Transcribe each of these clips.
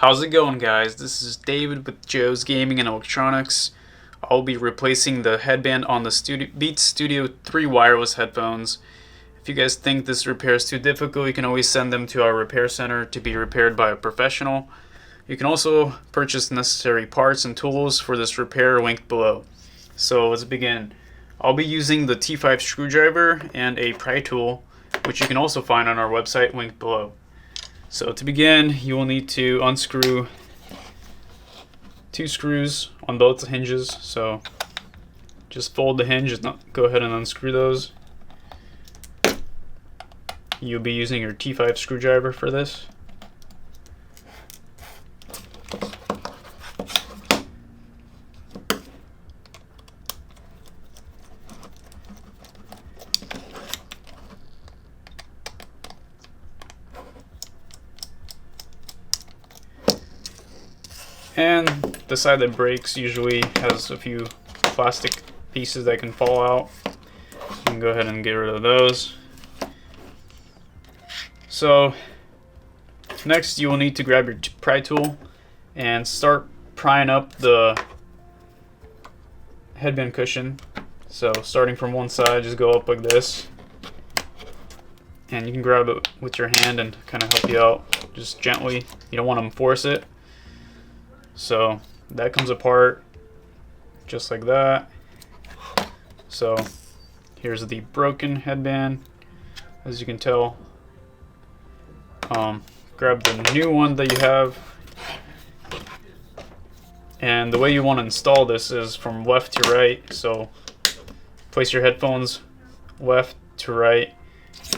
How's it going, guys? This is David with Joe's Gaming and Electronics. I'll be replacing the headband on the Beats Studio 3 wireless headphones. If you guys think this repair is too difficult, you can always send them to our repair center to be repaired by a professional. You can also purchase necessary parts and tools for this repair linked below. So let's begin. I'll be using the T5 screwdriver and a pry tool, which you can also find on our website linked below. So to begin, you will need to unscrew 2 screws on both the hinges. So just fold the hinge and go ahead and unscrew those. You'll be using your T5 screwdriver for this. And the side that breaks usually has a few plastic pieces that can fall out. You can go ahead and get rid of those. So next you will need to grab your pry tool and start prying up the headband cushion. So starting from one side, just go up like this. And you can grab it with your hand and kind of help you out just gently. You don't want to force it. So that comes apart just like that. So here's the broken headband, as you can tell. Grab the new one that you have, and the way you want to install this is from left to right. So place your headphones left to right,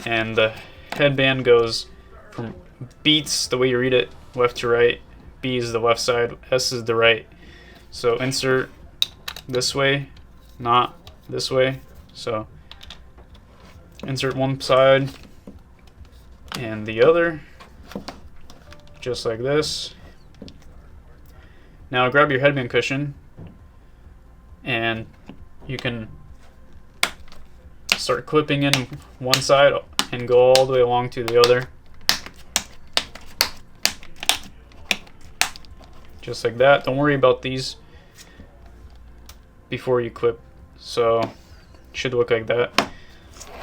and the headband goes from beats, the way you read it, left to right. B is the left side, S is the right. So insert this way, not this way. So insert one side and the other, just like this. Now grab your headband cushion and you can start clipping in one side and go all the way along to the other. Just like that. Don't worry about these before you clip. So it should look like that.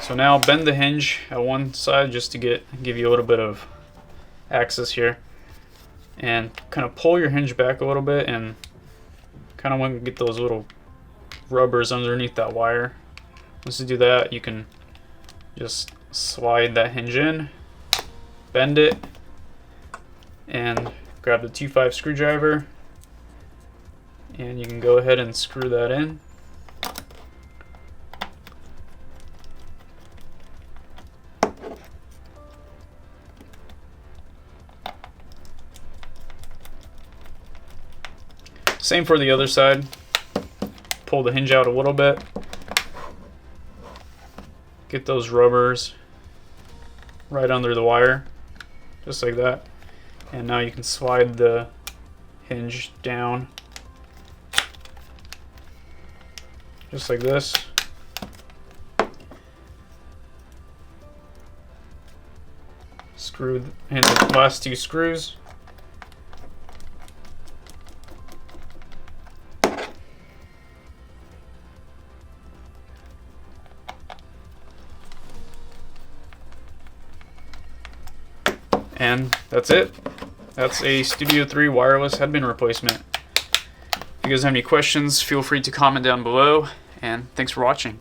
So now bend the hinge at one side just to give you a little bit of access here, and kind of pull your hinge back a little bit, and kind of want to get those little rubbers underneath that wire. Once you do that, you can just slide that hinge in, bend it, and grab the T5 screwdriver, and you can go ahead and screw that in. Same for the other side. Pull the hinge out a little bit. Get those rubbers right under the wire, just like that. And now you can slide the hinge down, just like this. Screw in the last 2 screws. And that's it. That's a Studio 3 wireless headband replacement. If you guys have any questions, feel free to comment down below, and thanks for watching.